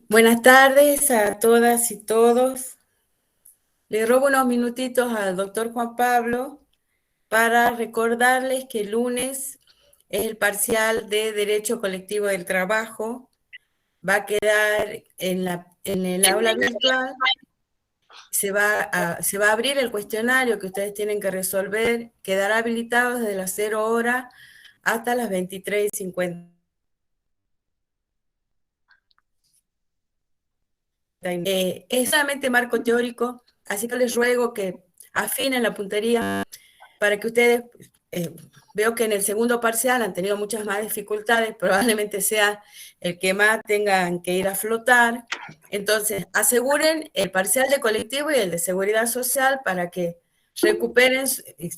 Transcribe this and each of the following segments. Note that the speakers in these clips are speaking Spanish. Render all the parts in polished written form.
Buenas tardes a todas y todos. Le robo unos minutitos al doctor Juan Pablo para recordarles que el lunes es el parcial de Derecho Colectivo del Trabajo. Va a quedar en el aula virtual. Se va a abrir el cuestionario que ustedes tienen que resolver. Quedará habilitado desde las 0 horas hasta las 23:50. Es solamente marco teórico, así que les ruego que afinen la puntería para que ustedes, veo que en el segundo parcial han tenido muchas más dificultades, probablemente sea el que más tengan que ir a flotar. Entonces, aseguren el parcial de colectivo y el de seguridad social para que recuperen,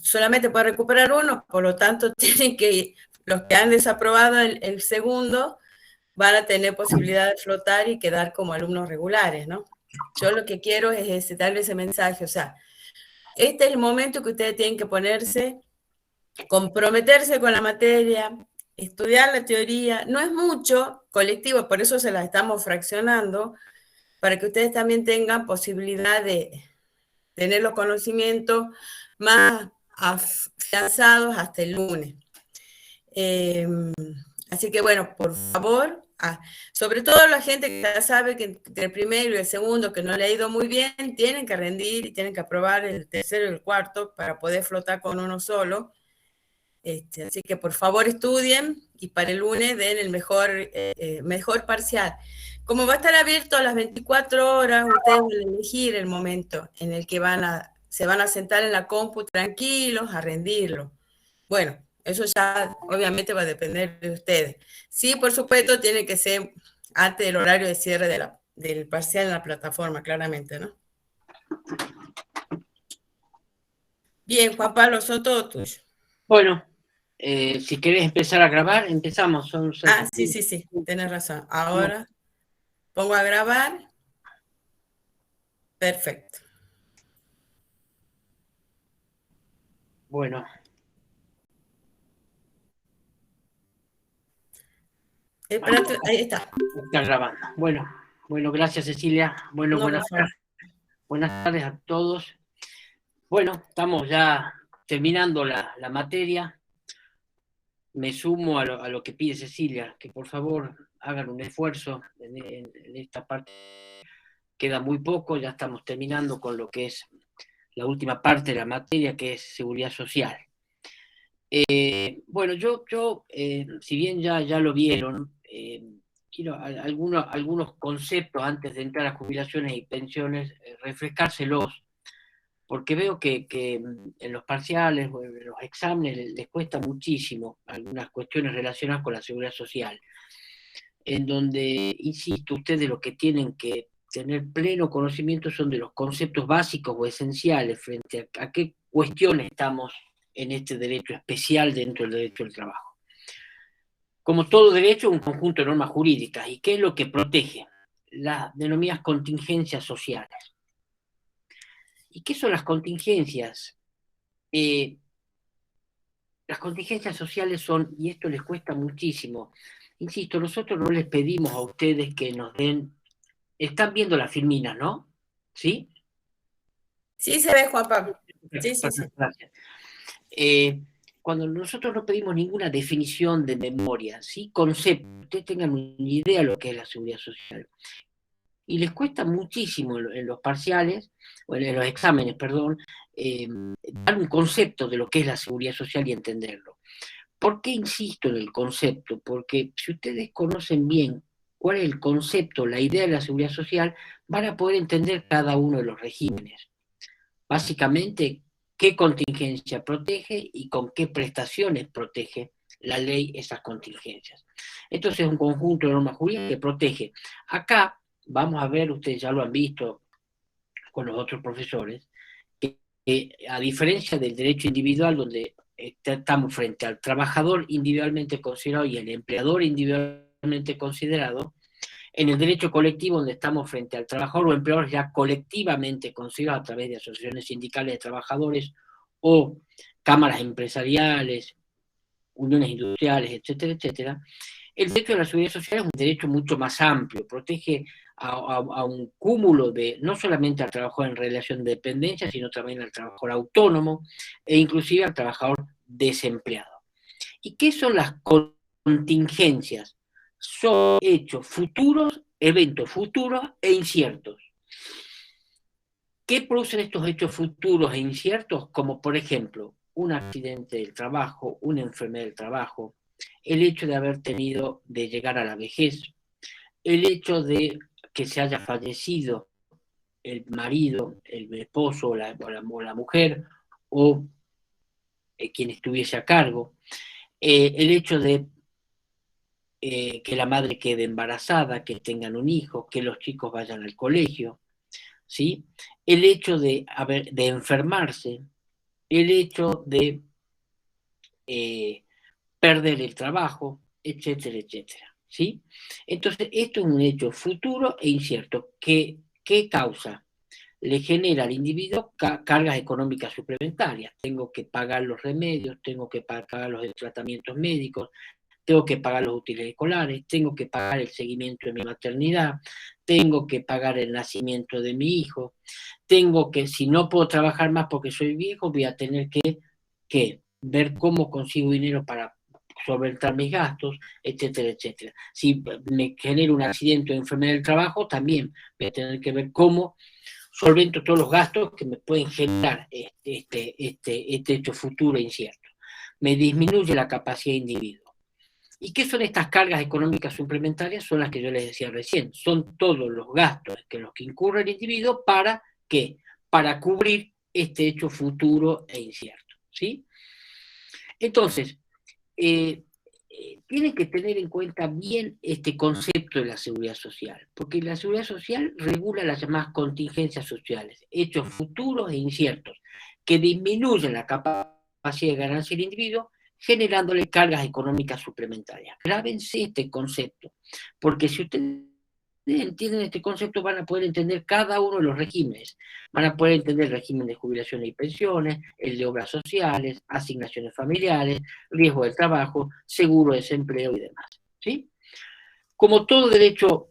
solamente pueden recuperar uno, por lo tanto, tienen que, los que han desaprobado el segundo, van a tener posibilidad de flotar y quedar como alumnos regulares, ¿no? Yo lo que quiero es darle ese mensaje, o sea, este es el momento que ustedes tienen que ponerse, comprometerse con la materia, estudiar la teoría, no es mucho colectivo, por eso se la estamos fraccionando, para que ustedes también tengan posibilidad de tener los conocimientos más afianzados hasta el lunes. Así que bueno, por favor, sobre todo la gente que ya sabe que entre el primero y el segundo, que no le ha ido muy bien, tienen que rendir y tienen que aprobar el tercero y el cuarto para poder flotar con uno solo. Así que por favor estudien y para el lunes den el mejor parcial. Como va a estar abierto a las 24 horas, ustedes van a elegir el momento en el que se van a sentar en la compu tranquilos a rendirlo. Bueno, eso ya obviamente va a depender de ustedes. Sí, por supuesto, tiene que ser antes del horario de cierre del parcial en la plataforma, claramente, ¿no? Bien, Juan Pablo, son todos tuyos. Bueno, si querés empezar a grabar, empezamos. Sí, tienes razón. Ahora pongo a grabar. Perfecto. Bueno. Ahí está. Está grabando. Bueno, gracias Cecilia. Bueno, No, por favor. Buenas tardes a todos. Bueno, estamos ya terminando la materia. Me sumo a lo que pide Cecilia, que por favor hagan un esfuerzo en esta parte. Queda muy poco, ya estamos terminando con lo que es la última parte de la materia, que es seguridad social. Bueno, yo si bien ya lo vieron, quiero algunos conceptos antes de entrar a jubilaciones y pensiones, refrescárselos, porque veo que en los parciales o en los exámenes les cuesta muchísimo algunas cuestiones relacionadas con la seguridad social, en donde, insisto, ustedes lo que tienen que tener pleno conocimiento son de los conceptos básicos o esenciales frente a qué cuestiones estamos en este derecho especial dentro del derecho del trabajo. Como todo derecho, un conjunto de normas jurídicas. ¿Y qué es lo que protege? Las denominadas contingencias sociales. ¿Y qué son las contingencias? Las contingencias sociales son, y esto les cuesta muchísimo, insisto, nosotros no les pedimos a ustedes que nos den, están viendo las filminas, ¿no? ¿Sí? Sí se ve, Juan Pablo. Sí. Gracias. Cuando nosotros no pedimos ninguna definición de memoria, ¿sí? Concepto, ustedes tengan una idea de lo que es la seguridad social. Y les cuesta muchísimo en los parciales, o en los exámenes, perdón, dar un concepto de lo que es la seguridad social y entenderlo. ¿Por qué insisto en el concepto? Porque si ustedes conocen bien cuál es el concepto, la idea de la seguridad social, van a poder entender cada uno de los regímenes. Básicamente, qué contingencia protege y con qué prestaciones protege la ley esas contingencias. Entonces es un conjunto de normas jurídicas que protege. Acá vamos a ver, ustedes ya lo han visto con los otros profesores, que a diferencia del derecho individual, donde estamos frente al trabajador individualmente considerado y el empleador individualmente considerado, en el derecho colectivo, donde estamos frente al trabajador o empleador ya colectivamente considerado a través de asociaciones sindicales de trabajadores o cámaras empresariales uniones industriales, etcétera, etcétera, el derecho a la seguridad social es un derecho mucho más amplio, protege a un cúmulo de, no solamente al trabajador en relación de dependencia, sino también al trabajador autónomo e inclusive al trabajador desempleado. ¿Y qué son las contingencias? Son hechos futuros, eventos futuros e inciertos. ¿Qué producen estos hechos futuros e inciertos? Como por ejemplo, un accidente del trabajo, una enfermedad del trabajo, el hecho de haber tenido, de llegar a la vejez, el hecho de que se haya fallecido el marido, el esposo o la mujer, o quien estuviese a cargo, el hecho de que la madre quede embarazada, que tengan un hijo, que los chicos vayan al colegio, ¿sí? El hecho de enfermarse, el hecho de perder el trabajo, etcétera, etcétera, ¿sí? Entonces, esto es un hecho futuro e incierto. ¿Qué causa? Le genera al individuo cargas económicas suplementarias. Tengo que pagar los remedios, tengo que pagar los tratamientos médicos, tengo que pagar los útiles escolares, tengo que pagar el seguimiento de mi maternidad, tengo que pagar el nacimiento de mi hijo, tengo que, si no puedo trabajar más porque soy viejo, voy a tener que ver cómo consigo dinero para solventar mis gastos, etcétera, etcétera. Si me genera un accidente o enfermedad del trabajo, también voy a tener que ver cómo solvento todos los gastos que me pueden generar este hecho futuro e incierto. Me disminuye la capacidad de individuo. ¿Y qué son estas cargas económicas suplementarias? Son las que yo les decía recién. Son todos los gastos los que incurre el individuo para ¿qué? Para cubrir este hecho futuro e incierto, ¿sí? Entonces, tienen que tener en cuenta bien este concepto de la seguridad social, porque la seguridad social regula las llamadas contingencias sociales, hechos futuros e inciertos, que disminuyen la capacidad de ganancia del individuo, generándole cargas económicas suplementarias. Grábense este concepto, porque si ustedes entienden este concepto van a poder entender cada uno de los regímenes, van a poder entender el régimen de jubilaciones y pensiones, el de obras sociales, asignaciones familiares, riesgo del trabajo, seguro de desempleo y demás, ¿sí? Como todo derecho,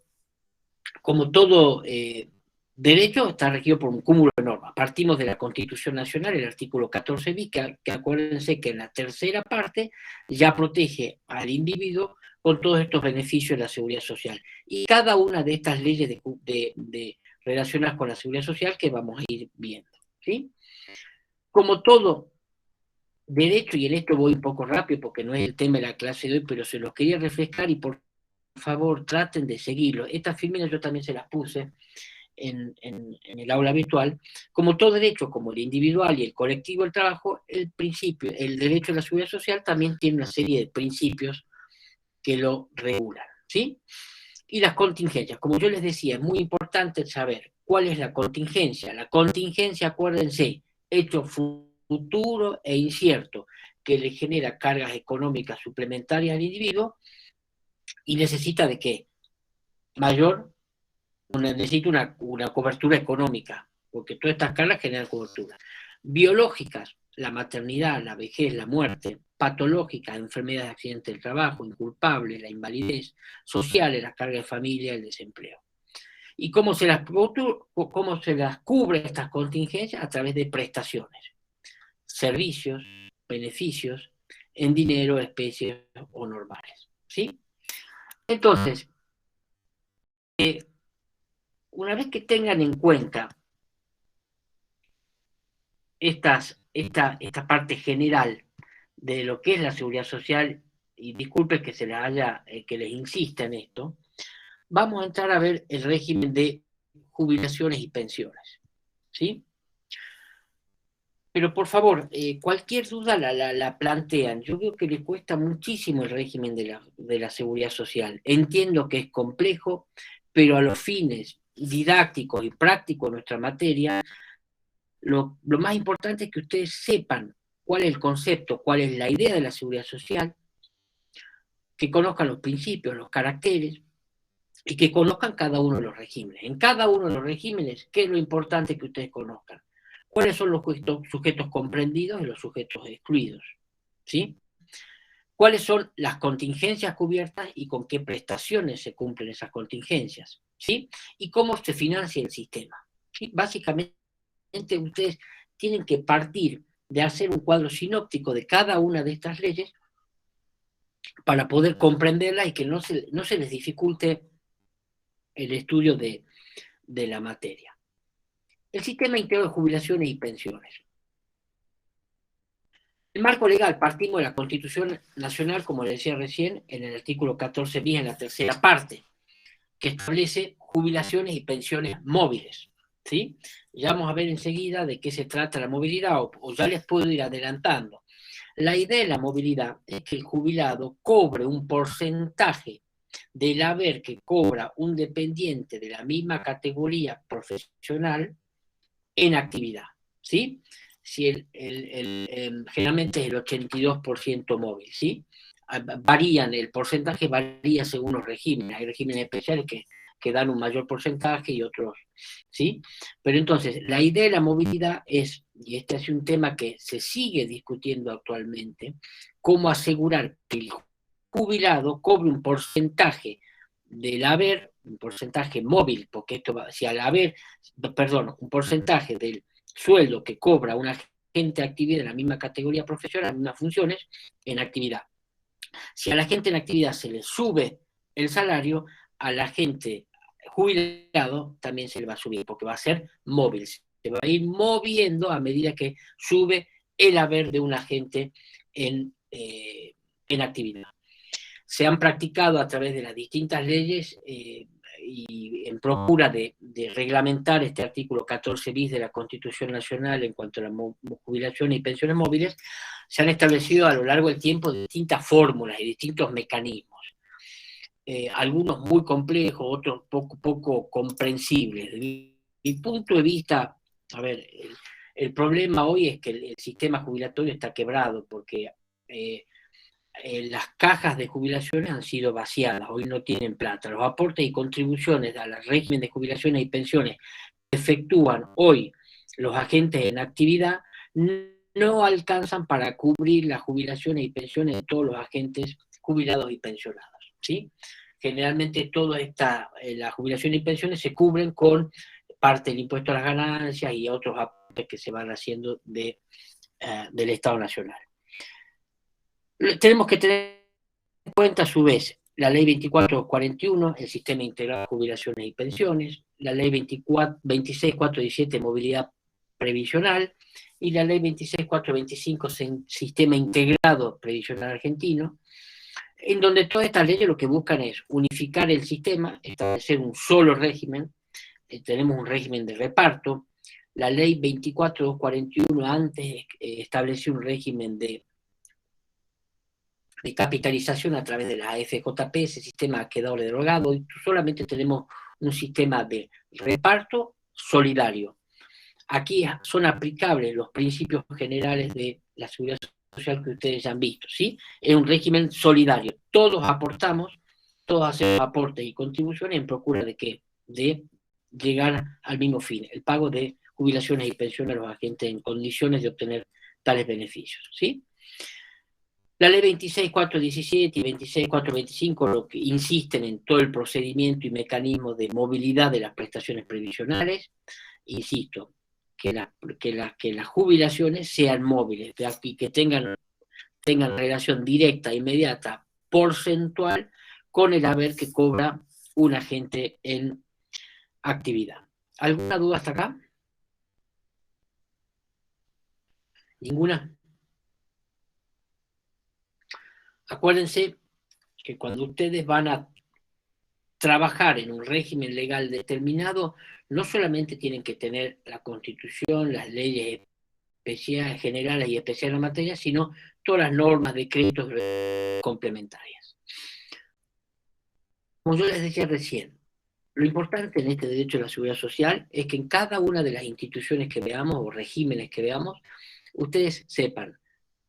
derecho está regido por un cúmulo de normas. Partimos de la Constitución Nacional, el artículo 14 bis, que acuérdense que en la tercera parte ya protege al individuo con todos estos beneficios de la seguridad social. Y cada una de estas leyes relacionadas con la seguridad social que vamos a ir viendo, ¿sí? Como todo derecho, y en esto voy un poco rápido porque no es el tema de la clase de hoy, pero se los quería refrescar y por favor traten de seguirlo. Estas fórmulas yo también se las puse en el aula virtual. Como todo derecho, como el individual y el colectivo del trabajo, el derecho a la seguridad social también tiene una serie de principios que lo regulan, ¿sí? Y las contingencias, como yo les decía, es muy importante saber cuál es la contingencia. La contingencia, acuérdense, hecho futuro e incierto, que le genera cargas económicas suplementarias al individuo y necesita de qué? Necesita una cobertura económica, porque todas estas cargas generan cobertura. Biológicas, la maternidad, la vejez, la muerte. Patológicas, enfermedades, accidentes del trabajo, inculpables, la invalidez. Sociales, la carga de familia, el desempleo. ¿Y cómo se las cubre estas contingencias? A través de prestaciones, servicios, beneficios, en dinero, especies o normales, ¿sí? Entonces, una vez que tengan en cuenta esta parte general de lo que es la seguridad social, y disculpen que que les insista en esto, vamos a entrar a ver el régimen de jubilaciones y pensiones, ¿sí? Pero por favor, cualquier duda la plantean. Yo veo que les cuesta muchísimo el régimen de la seguridad social. Entiendo que es complejo, pero a los fines didácticos y prácticos de nuestra materia, lo más importante es que ustedes sepan cuál es el concepto, cuál es la idea de la seguridad social, que conozcan los principios, los caracteres, y que conozcan cada uno de los regímenes. En cada uno de los regímenes, ¿qué es lo importante que ustedes conozcan? ¿Cuáles son los sujetos comprendidos y los sujetos excluidos? ¿Sí? cuáles son las contingencias cubiertas y con qué prestaciones se cumplen esas contingencias, ¿sí? Y cómo se financia el sistema, ¿sí? Básicamente, ustedes tienen que partir de hacer un cuadro sinóptico de cada una de estas leyes para poder comprenderlas y que no se les dificulte el estudio de la materia. El sistema integral de jubilaciones y pensiones. El marco legal, partimos de la Constitución Nacional, como le decía recién, en el artículo 14 bis, en la tercera parte, que establece jubilaciones y pensiones móviles, ¿sí? Ya vamos a ver enseguida de qué se trata la movilidad, o ya les puedo ir adelantando. La idea de la movilidad es que el jubilado cobre un porcentaje del haber que cobra un dependiente de la misma categoría profesional en actividad, ¿sí? Si generalmente es el 82% móvil, ¿sí? El porcentaje varía según los regímenes. Hay regímenes especiales que dan un mayor porcentaje y otros, ¿sí? Pero entonces, la idea de la movilidad es, y este es un tema que se sigue discutiendo actualmente, cómo asegurar que el jubilado cobre un porcentaje del haber, un porcentaje móvil, porque esto va, si al haber, perdón, un porcentaje del sueldo que cobra una gente de actividad en la misma categoría profesional, las mismas funciones, en actividad. Si a la gente en actividad se le sube el salario, a la gente jubilado también se le va a subir, porque va a ser móvil, se va a ir moviendo a medida que sube el haber de una gente en actividad. Se han practicado a través de las distintas leyes y en procura de reglamentar este artículo 14 bis de la Constitución Nacional en cuanto a la jubilación y pensiones móviles, se han establecido a lo largo del tiempo distintas fórmulas y distintos mecanismos. Algunos muy complejos, otros poco comprensibles. Desde mi punto de vista, a ver, el problema hoy es que el sistema jubilatorio está quebrado porque las cajas de jubilaciones han sido vaciadas, hoy no tienen plata. Los aportes y contribuciones al régimen de jubilaciones y pensiones que efectúan hoy los agentes en actividad no alcanzan para cubrir las jubilaciones y pensiones de todos los agentes jubilados y pensionados, ¿sí? Generalmente todas las jubilaciones y pensiones se cubren con parte del impuesto a las ganancias y otros aportes que se van haciendo del Estado Nacional. Tenemos que tener en cuenta a su vez la ley 2441, el sistema integral de jubilaciones y pensiones, la ley 26417, movilidad previsional, y la ley 26425, sistema integrado previsional argentino, en donde todas estas leyes lo que buscan es unificar el sistema, establecer un solo régimen. Tenemos un régimen de reparto. La ley 24241 antes estableció un régimen de capitalización a través de la AFJP, ese sistema ha quedado derogado, y solamente tenemos un sistema de reparto solidario. Aquí son aplicables los principios generales de la seguridad social que ustedes ya han visto, ¿sí? Es un régimen solidario, todos aportamos, todos hacemos aportes y contribuciones en procura de ¿qué? De llegar al mismo fin, el pago de jubilaciones y pensiones a los agentes en condiciones de obtener tales beneficios, ¿sí? La ley 26417 y 26425 lo que insisten en todo el procedimiento y mecanismo de movilidad de las prestaciones previsionales. Insisto, que las jubilaciones sean móviles y que tengan relación directa, inmediata, porcentual con el haber que cobra un agente en actividad. ¿Alguna duda hasta acá? ¿Ninguna? Acuérdense que cuando ustedes van a trabajar en un régimen legal determinado, no solamente tienen que tener la Constitución, las leyes especiales, generales y especiales en la materia, sino todas las normas, decretos complementarias. Como yo les decía recién, lo importante en este derecho a la seguridad social es que en cada una de las instituciones que veamos o regímenes que veamos, ustedes sepan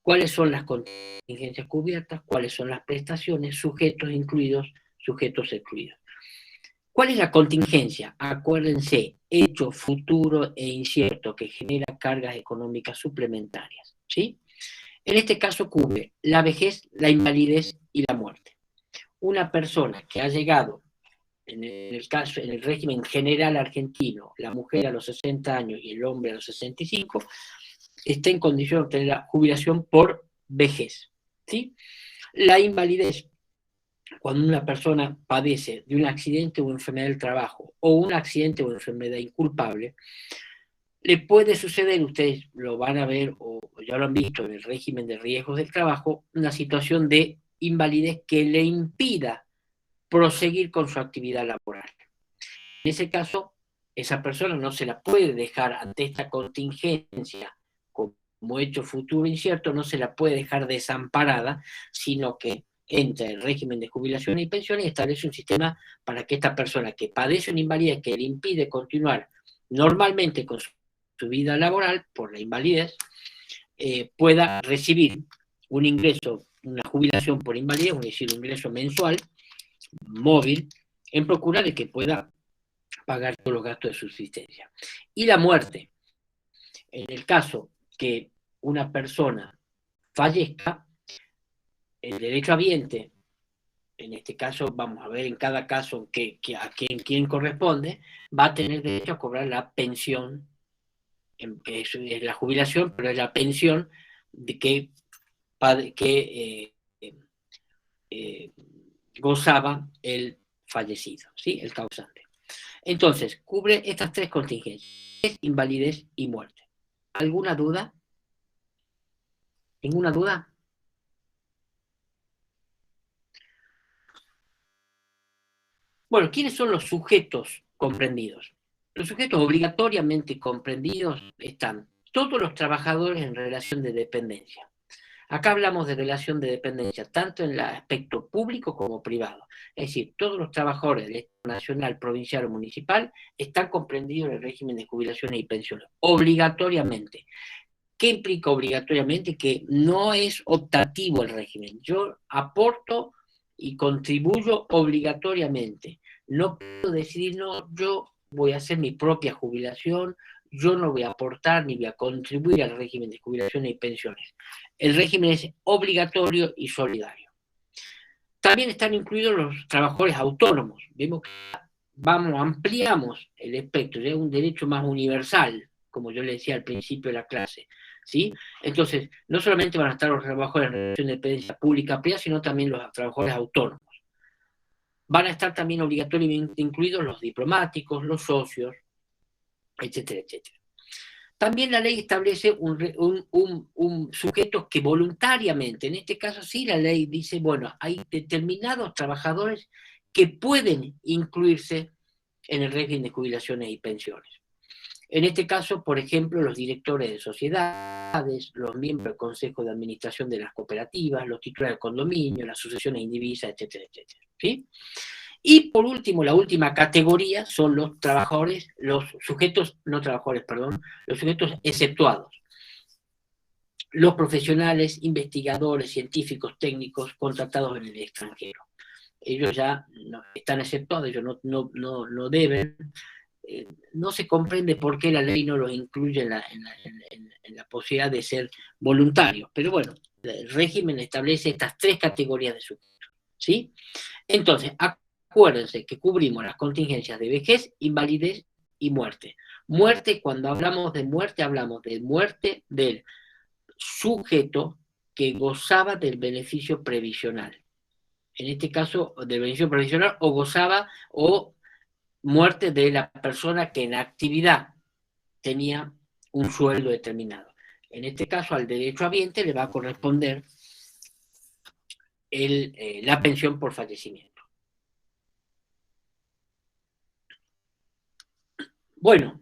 cuáles son las contingencias cubiertas, cuáles son las prestaciones, sujetos incluidos, sujetos excluidos. ¿Cuál es la contingencia? Acuérdense, hecho futuro e incierto que genera cargas económicas suplementarias, ¿sí? En este caso cubre la vejez, la invalidez y la muerte. Una persona que ha llegado, en el régimen general argentino, la mujer a los 60 años y el hombre a los 65, está en condición de obtener la jubilación por vejez, ¿sí? La invalidez, cuando una persona padece de un accidente o enfermedad del trabajo, o un accidente o enfermedad inculpable, le puede suceder, ustedes lo van a ver o ya lo han visto en el régimen de riesgos del trabajo, una situación de invalidez que le impida proseguir con su actividad laboral. En ese caso, esa persona no se la puede dejar ante esta contingencia como hecho futuro incierto, no se la puede dejar desamparada, sino que entra en el régimen de jubilaciones y pensiones y establece un sistema para que esta persona que padece una invalidez que le impide continuar normalmente con su vida laboral por la invalidez, pueda recibir un ingreso, una jubilación por invalidez, es decir, un ingreso mensual, móvil, en procura de que pueda pagar todos los gastos de subsistencia. Y la muerte, en el caso que una persona fallezca, el derechohabiente, en este caso vamos a ver en cada caso a quién corresponde, va a tener derecho a cobrar la pensión, que es la jubilación, pero es la pensión de que gozaba el fallecido, ¿sí? El causante. Entonces, cubre estas tres contingencias: invalidez y muerte. ¿Alguna duda? ¿Ninguna duda? Bueno, ¿quiénes son los sujetos comprendidos? Los sujetos obligatoriamente comprendidos están todos los trabajadores en relación de dependencia. Acá hablamos de relación de dependencia, tanto en el aspecto público como privado. Es decir, todos los trabajadores del Estado nacional, provincial o municipal están comprendidos en el régimen de jubilaciones y pensiones, obligatoriamente. ¿Qué implica obligatoriamente? Que no es optativo el régimen. Yo aporto y contribuyo obligatoriamente. No puedo decidir, no, yo voy a hacer mi propia jubilación, yo no voy a aportar ni voy a contribuir al régimen de jubilaciones y pensiones. El régimen es obligatorio y solidario. También están incluidos los trabajadores autónomos. Vemos que ampliamos el espectro, ya es un derecho más universal, como yo le decía al principio de la clase, ¿sí? Entonces, no solamente van a estar los trabajadores en relación de dependencia pública privada, sino también los trabajadores autónomos. Van a estar también obligatoriamente incluidos los diplomáticos, los socios, etcétera, etcétera. También la ley establece un sujeto que voluntariamente, en este caso sí la ley dice, bueno, hay determinados trabajadores que pueden incluirse en el régimen de jubilaciones y pensiones. En este caso, por ejemplo, los directores de sociedades, los miembros del consejo de administración de las cooperativas, los titulares de condominio, las sucesiones indivisas, etcétera, etcétera. ¿Sí? Y por último, la última categoría son los trabajadores, los sujetos, no trabajadores, perdón, los sujetos exceptuados. Los profesionales, investigadores, científicos, técnicos contratados en el extranjero. Ellos ya no, están exceptuados, ellos no deben. No se comprende por qué la ley no los incluye en la posibilidad de ser voluntarios. Pero bueno, el régimen establece estas tres categorías de sujetos. ¿Sí? Entonces, acuérdense que cubrimos las contingencias de vejez, invalidez y muerte. Muerte, cuando hablamos de muerte del sujeto que gozaba del beneficio previsional. En este caso, del beneficio previsional, o gozaba, o muerte de la persona que en actividad tenía un sueldo determinado. En este caso, al derechohabiente le va a corresponder la pensión por fallecimiento. Bueno,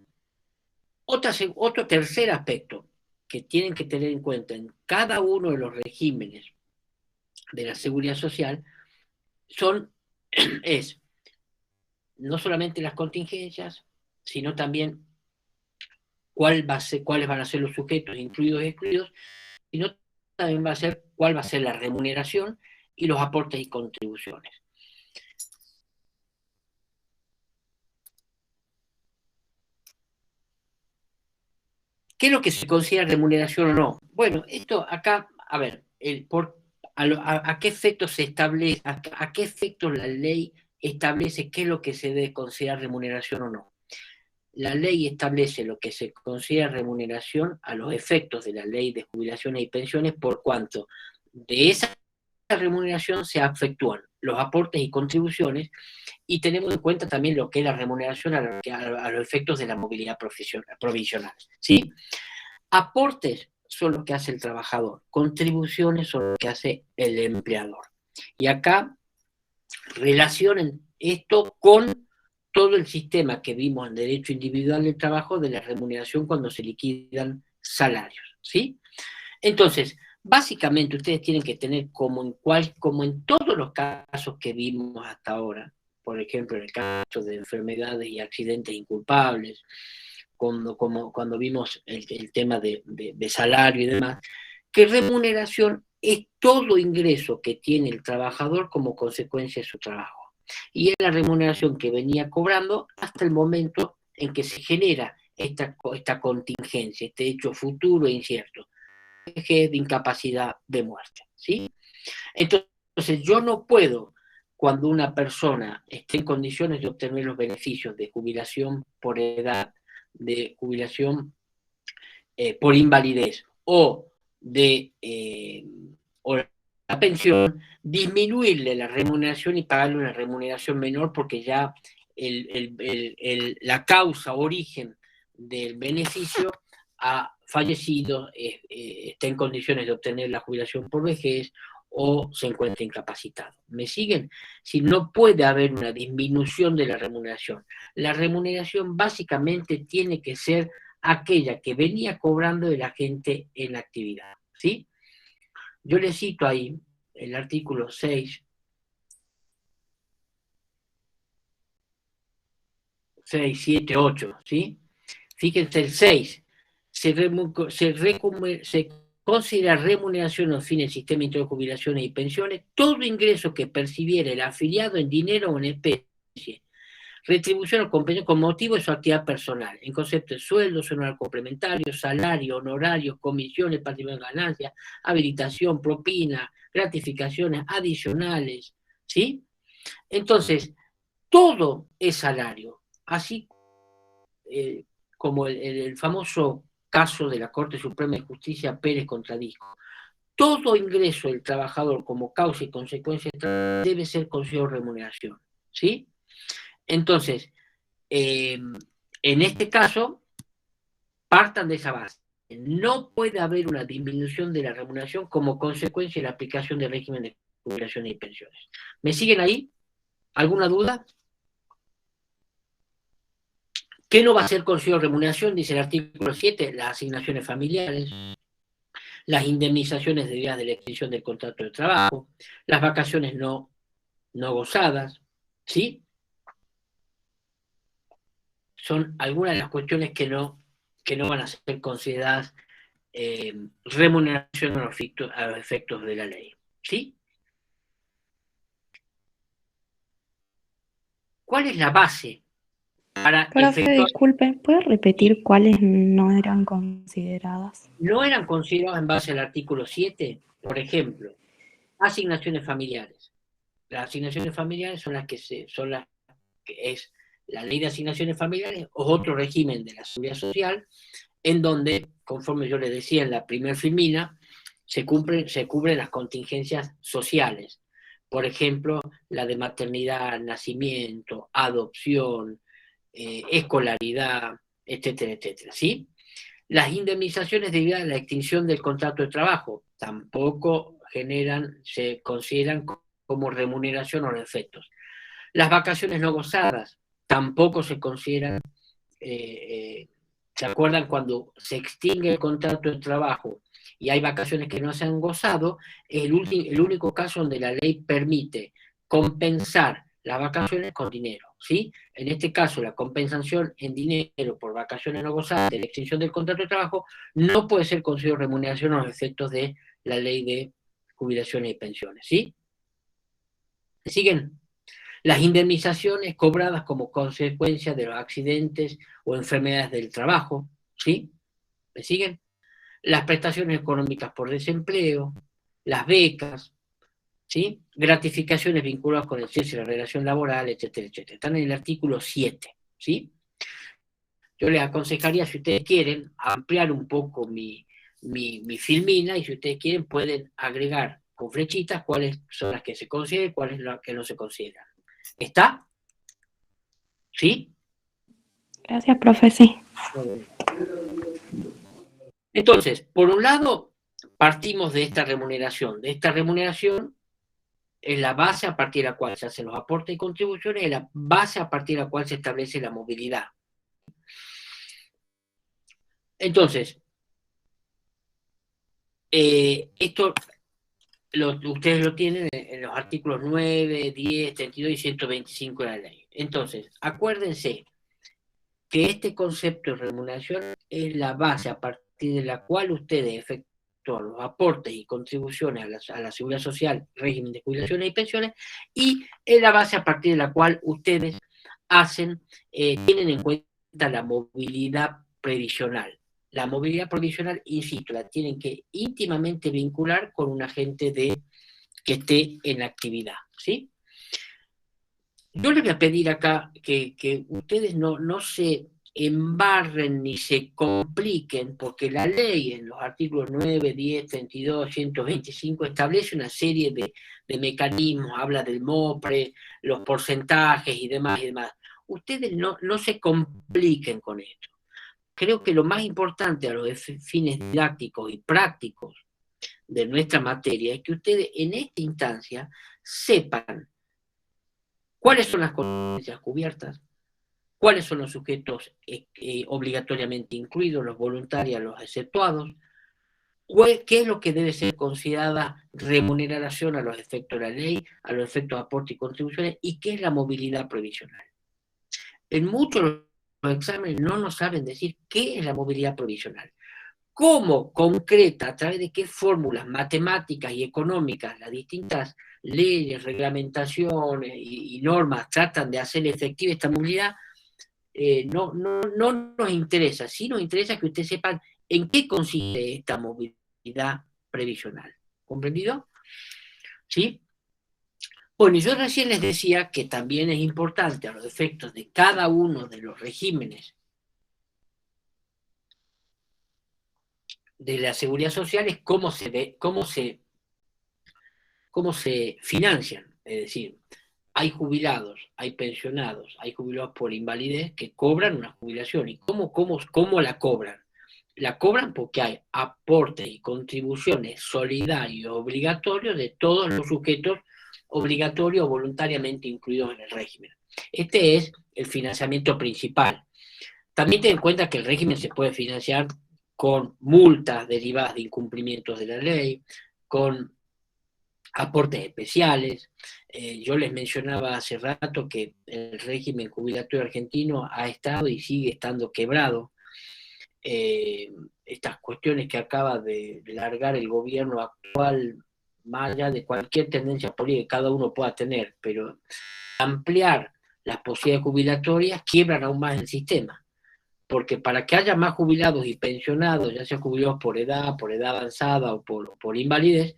otro tercer aspecto que tienen que tener en cuenta en cada uno de los regímenes de la seguridad social es no solamente las contingencias, sino también cuáles van a ser los sujetos incluidos y excluidos, sino también cuál va a ser la remuneración y los aportes y contribuciones. ¿Qué es lo que se considera remuneración o no? Bueno, esto acá a ver, a qué efectos se establece, a qué efectos la ley establece qué es lo que se debe considerar remuneración o no. La ley establece lo que se considera remuneración a los efectos de la ley de jubilaciones y pensiones, por cuanto de esa remuneración se efectúan los aportes y contribuciones, y tenemos en cuenta también lo que es la remuneración a los efectos de la movilidad provisional, ¿sí? Aportes son lo que hace el trabajador, contribuciones son lo que hace el empleador. Y acá relacionen esto con todo el sistema que vimos en derecho individual del trabajo de la remuneración cuando se liquidan salarios, ¿sí? Entonces, básicamente ustedes tienen que tener como en todos los casos que vimos hasta ahora, por ejemplo, en el caso de enfermedades y accidentes inculpables, cuando vimos el tema de salario y demás, que remuneración es todo ingreso que tiene el trabajador como consecuencia de su trabajo. Y es la remuneración que venía cobrando hasta el momento en que se genera esta contingencia, este hecho futuro e incierto, que es de incapacidad de muerte, ¿sí? Entonces, yo no puedo, cuando una persona esté en condiciones de obtener los beneficios de jubilación por edad, de jubilación por invalidez o de o la pensión, disminuirle la remuneración y pagarle una remuneración menor porque ya la causa, origen del beneficio ha fallecido, está en condiciones de obtener la jubilación por vejez o se encuentra incapacitado. ¿Me siguen? Si no puede haber una disminución de la remuneración. La remuneración básicamente tiene que ser aquella que venía cobrando de la gente en la actividad, ¿sí? Yo le cito ahí el artículo 6, 7, 8, ¿sí? Fíjense el 6, se considera remuneración o fin del sistema de jubilaciones y pensiones todo ingreso que percibiera el afiliado en dinero o en especie, retribución o compensación con motivo de su actividad personal, en concepto de sueldos, honorar complementario, salario, honorarios, comisiones, patrimonio de ganancias, habilitación, propina, gratificaciones adicionales, ¿sí? Entonces, todo es salario, así como el famoso caso de la Corte Suprema de Justicia Pérez contra Disco. Todo ingreso del trabajador como causa y consecuencia debe ser considerado remuneración, ¿sí? Entonces, en este caso, partan de esa base. No puede haber una disminución de la remuneración como consecuencia de la aplicación del régimen de jubilaciones y pensiones. ¿Me siguen ahí? ¿Alguna duda? ¿Qué no va a ser considerado remuneración? Dice el artículo 7, las asignaciones familiares, las indemnizaciones debidas de la extinción del contrato de trabajo, las vacaciones no gozadas, ¿sí? Son algunas de las cuestiones que no van a ser consideradas remuneración a los efectos de la ley, ¿sí? ¿Cuál es la base para Profe, efectuar? disculpe, ¿puede repetir cuáles no eran consideradas? No eran considerados en base al artículo 7, por ejemplo, asignaciones familiares. Las asignaciones familiares son las que es la ley de asignaciones familiares o otro régimen de la seguridad social, en donde, conforme yo les decía en la primer filmina, se cubren las contingencias sociales. Por ejemplo, la de maternidad, nacimiento, adopción, escolaridad, etcétera, etcétera, ¿sí? Las indemnizaciones debidas a la extinción del contrato de trabajo tampoco se consideran como remuneración o efectos. Las vacaciones no gozadas tampoco se consideran. ¿Se acuerdan cuando se extingue el contrato de trabajo y hay vacaciones que no se han gozado? El único caso donde la ley permite compensar las vacaciones con dinero, ¿sí? En este caso, la compensación en dinero por vacaciones no gozadas de la extinción del contrato de trabajo no puede ser considerado remuneración a los efectos de la ley de jubilaciones y pensiones, ¿sí? ¿Me siguen? Las indemnizaciones cobradas como consecuencia de los accidentes o enfermedades del trabajo, ¿sí? ¿Me siguen? las prestaciones económicas por desempleo, las becas, ¿sí? Gratificaciones vinculadas con el cese de la relación laboral, etcétera, etcétera. Están en el artículo 7, ¿sí? Yo les aconsejaría, si ustedes quieren, ampliar un poco mi filmina, y si ustedes quieren pueden agregar con flechitas cuáles son las que se consideran y cuáles son las que no se consideran. ¿Está? ¿Sí? Gracias, profe, sí. Entonces, por un lado, partimos de esta remuneración. De esta remuneración es la base a partir de la cual se hacen los aportes y contribuciones, es la base a partir de la cual se establece la movilidad. Entonces, esto ustedes lo tienen en los artículos 9, 10, 32 y 125 de la ley. Entonces, acuérdense que este concepto de remuneración es la base a partir de la cual ustedes efectúan los aportes y contribuciones a la seguridad social, régimen de jubilaciones y pensiones, y es la base a partir de la cual ustedes tienen en cuenta la movilidad previsional. La movilidad provisional, insisto, la tienen que íntimamente vincular con un agente que esté en actividad, ¿sí? Yo les voy a pedir acá que ustedes no se embarren ni se compliquen, porque la ley en los artículos 9, 10, 32, 125 establece una serie de mecanismos, habla del MOPRE, los porcentajes y demás y demás. Ustedes no se compliquen con esto. Creo que lo más importante a los fines didácticos y prácticos de nuestra materia es que ustedes en esta instancia sepan cuáles son las consecuencias cubiertas, cuáles son los sujetos obligatoriamente incluidos, los voluntarios, los exceptuados, qué es lo que debe ser considerada remuneración a los efectos de la ley, a los efectos de aporte y contribuciones, y qué es la movilidad provisional. En muchos los exámenes no nos saben decir qué es la movilidad provisional. ¿Cómo concreta, a través de qué fórmulas matemáticas y económicas las distintas leyes, reglamentaciones y normas tratan de hacer efectiva esta movilidad? No nos interesa. Sí nos interesa que ustedes sepan en qué consiste esta movilidad previsional. ¿Comprendido? ¿Sí? Bueno, y yo recién les decía que también es importante a los efectos de cada uno de los regímenes de la seguridad social es cómo se financian. Es decir, hay jubilados, hay pensionados, hay jubilados por invalidez que cobran una jubilación. ¿Y cómo la cobran? La cobran porque hay aportes y contribuciones solidarios obligatorios de todos los sujetos obligatorios o voluntariamente incluidos en el régimen. Este es el financiamiento principal. También ten en cuenta que el régimen se puede financiar con multas derivadas de incumplimientos de la ley, con aportes especiales. Yo les mencionaba hace rato que el régimen jubilatorio argentino ha estado y sigue estando quebrado. Estas cuestiones que acaba de largar el gobierno actual, más allá de cualquier tendencia política que cada uno pueda tener, pero ampliar las posibilidades jubilatorias quiebran aún más el sistema. Porque para que haya más jubilados y pensionados, ya sea jubilados por edad avanzada o por invalidez,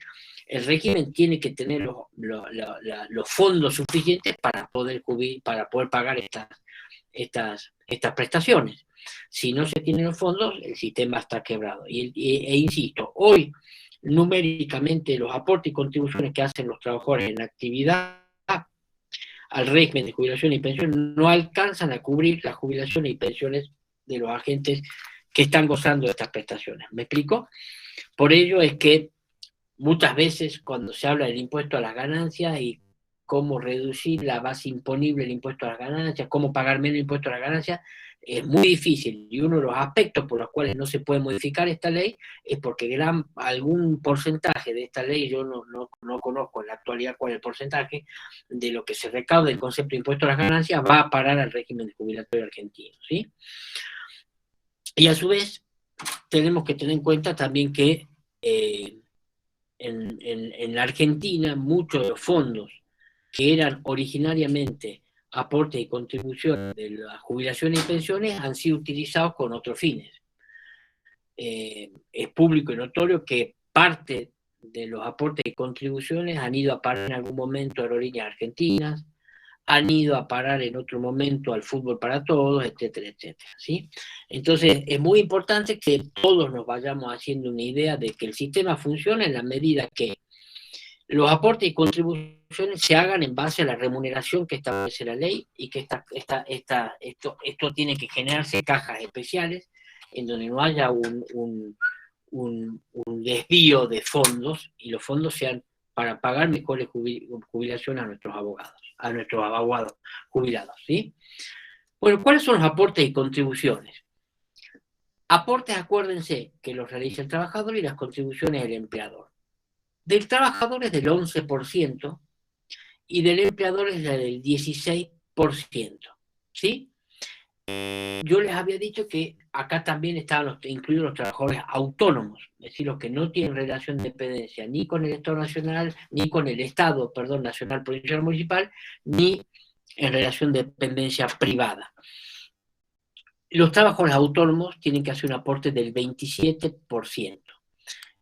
el régimen tiene que tener los fondos suficientes para poder pagar estas prestaciones. Si no se tienen los fondos, el sistema está quebrado. E insisto, hoy numéricamente los aportes y contribuciones que hacen los trabajadores en actividad al régimen de jubilación y pensión no alcanzan a cubrir las jubilaciones y pensiones de los agentes que están gozando de estas prestaciones. ¿Me explico? Por ello es que muchas veces cuando se habla del impuesto a las ganancias y cómo reducir la base imponible del impuesto a las ganancias, cómo pagar menos impuesto a las ganancias, es muy difícil. Y uno de los aspectos por los cuales no se puede modificar esta ley es porque algún porcentaje de esta ley, yo no conozco en la actualidad cuál es el porcentaje, de lo que se recauda el concepto de impuesto a las ganancias va a parar al régimen jubilatorio argentino, ¿sí? Y a su vez, tenemos que tener en cuenta también que en la Argentina muchos de los fondos que eran originariamente aportes y contribuciones de las jubilaciones y pensiones han sido utilizados con otros fines. es público y notorio que parte de los aportes y contribuciones han ido a parar en algún momento a aerolíneas argentinas, han ido a parar en otro momento al fútbol para todos, etcétera, etcétera, ¿sí? Entonces, es muy importante que todos nos vayamos haciendo una idea de que el sistema funciona en la medida que los aportes y contribuciones se hagan en base a la remuneración que establece la ley y que esto tiene que generarse cajas especiales en donde no haya un desvío de fondos y los fondos sean para pagar mejores jubilaciones a nuestros abogados jubilados, ¿sí? Bueno, ¿cuáles son los aportes y contribuciones? Aportes, acuérdense, que los realiza el trabajador y las contribuciones del empleador. Del trabajador es del 11% y del empleador es del 16%, ¿sí? Yo les había dicho que acá también estaban incluidos los trabajadores autónomos, es decir, los que no tienen relación de dependencia ni con el Estado nacional, ni con el Estado, perdón, nacional, provincial, municipal, ni en relación de dependencia privada. Los trabajadores autónomos tienen que hacer un aporte del 27%.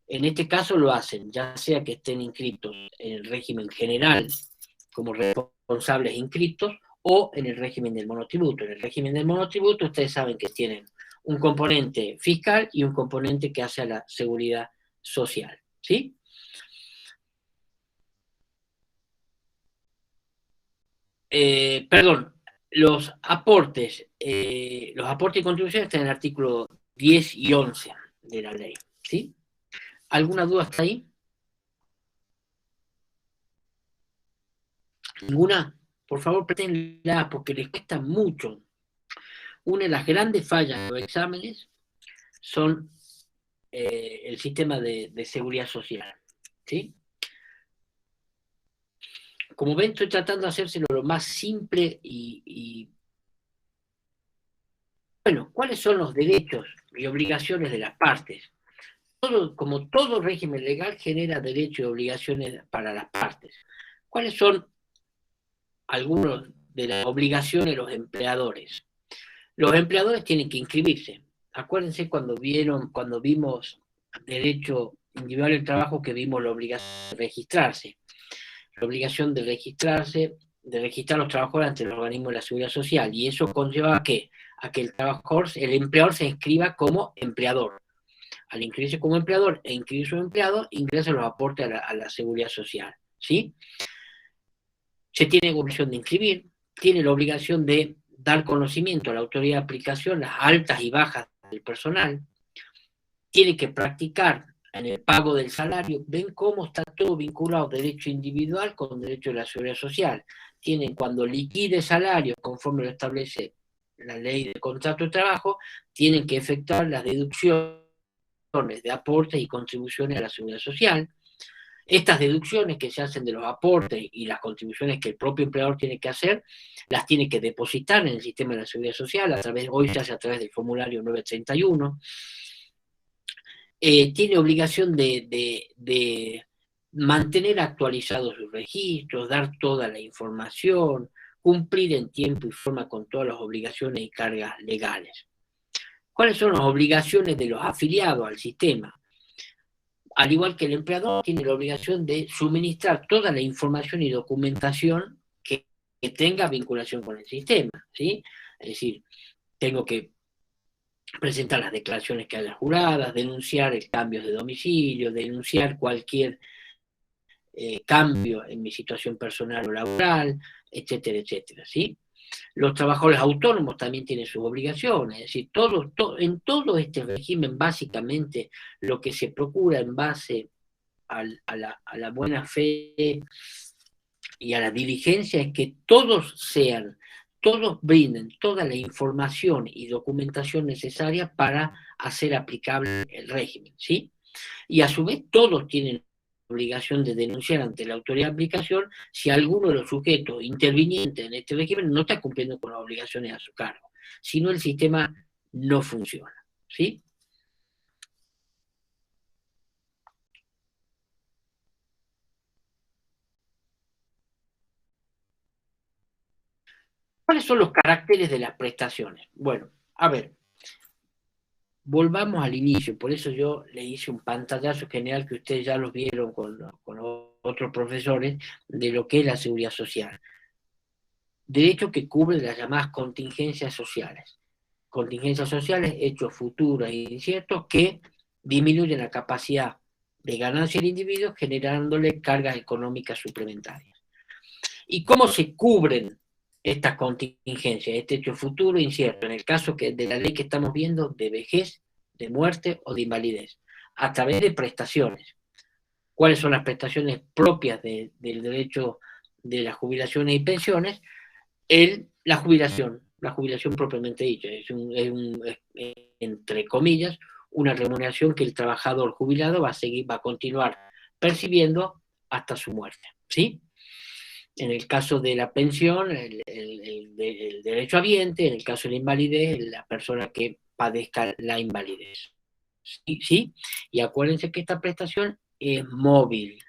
En este caso lo hacen, ya sea que estén inscritos en el régimen general como responsables inscritos o en el régimen del monotributo. En el régimen del monotributo ustedes saben que tienen un componente fiscal y un componente que hace a la seguridad social, ¿sí? Perdón, los aportes y contribuciones están en el artículo 10 y 11 de la ley, ¿sí? ¿Alguna duda hasta ahí? ¿Ninguna? Por favor, preténla porque les cuesta mucho. Una de las grandes fallas de los exámenes son el sistema de seguridad social, ¿sí? Como ven, estoy tratando de hacérselo lo más simple bueno, ¿cuáles son los derechos y obligaciones de las partes? Como todo régimen legal genera derechos y obligaciones para las partes. ¿Cuáles son algunas de las obligaciones de los empleadores? Los empleadores tienen que inscribirse. Acuérdense cuando vimos derecho individual del trabajo, que vimos la obligación de registrarse. La obligación de registrarse, de registrar a los trabajadores ante el organismo de la seguridad social. Y eso conlleva a que el empleador se inscriba como empleador. Al inscribirse como empleador e inscribir su empleado, ingresa los aportes a la seguridad social, ¿sí? Se tiene la obligación de inscribir, tiene la obligación de dar conocimiento a la autoridad de aplicación, las altas y bajas del personal, tiene que practicar en el pago del salario. Ven cómo está todo vinculado, derecho individual con derecho de la seguridad social. Tienen, cuando liquide salario, conforme lo establece la ley de contrato de trabajo, tienen que efectuar las deducciones de aportes y contribuciones a la seguridad social. Estas deducciones que se hacen de los aportes y las contribuciones que el propio empleador tiene que hacer, las tiene que depositar en el sistema de la seguridad social, hoy se hace a través del formulario 931. Tiene obligación de mantener actualizados sus registros, dar toda la información, cumplir en tiempo y forma con todas las obligaciones y cargas legales. ¿Cuáles son las obligaciones de los afiliados al sistema? Al igual que el empleador, tiene la obligación de suministrar toda la información y documentación que tenga vinculación con el sistema, ¿sí? Es decir, tengo que presentar las declaraciones que haya juradas, denunciar el cambio de domicilio, denunciar cualquier cambio en mi situación personal o laboral, etcétera, etcétera, ¿sí? Los trabajadores autónomos también tienen sus obligaciones, es decir, en todo este régimen básicamente lo que se procura en base a la buena fe y a la diligencia es que todos brinden toda la información y documentación necesaria para hacer aplicable el régimen, ¿sí? Y a su vez todos tienen obligación de denunciar ante la autoridad de aplicación si alguno de los sujetos intervinientes en este régimen no está cumpliendo con las obligaciones a su cargo. Si no, el sistema no funciona, ¿sí? ¿Cuáles son los caracteres de las prestaciones? Bueno, a ver, volvamos al inicio, por eso yo le hice un pantallazo general que ustedes ya los vieron con otros profesores de lo que es la seguridad social. Derecho que cubre las llamadas contingencias sociales. Contingencias sociales, hechos futuros e inciertos que disminuyen la capacidad de ganancia del individuo generándole cargas económicas suplementarias. ¿Y cómo se cubren estas contingencias, este hecho futuro incierto, en el caso de la ley que estamos viendo, de vejez, de muerte o de invalidez? A través de prestaciones. ¿Cuáles son las prestaciones propias del derecho de las jubilaciones y pensiones? La jubilación propiamente dicha, es entre comillas, una remuneración que el trabajador jubilado va a continuar percibiendo hasta su muerte, ¿sí? En el caso de la pensión, el derechohabiente; en el caso de la invalidez, la persona que padezca la invalidez, ¿sí? Y acuérdense que esta prestación es móvil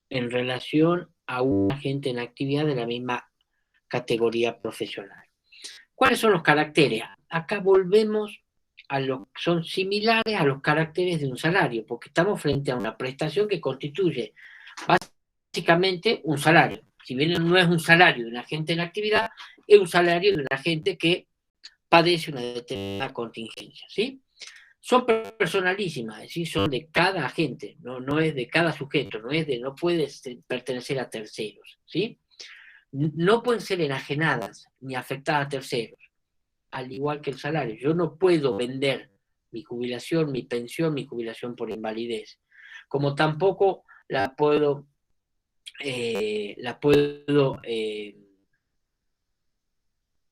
en relación a un agente en actividad de la misma categoría profesional. ¿Cuáles son los caracteres? Acá volvemos son similares a los caracteres de un salario, porque estamos frente a una prestación que constituye básicamente un salario. Si bien no es un salario de un agente en actividad, es un salario de un agente que padece una determinada contingencia, ¿sí? Son personalísimas, es decir, son de cada agente, no es de cada sujeto, no puede pertenecer a terceros, ¿sí? No pueden ser enajenadas ni afectadas a terceros, al igual que el salario. Yo no puedo vender mi jubilación, mi pensión, mi jubilación por invalidez, como tampoco la puedo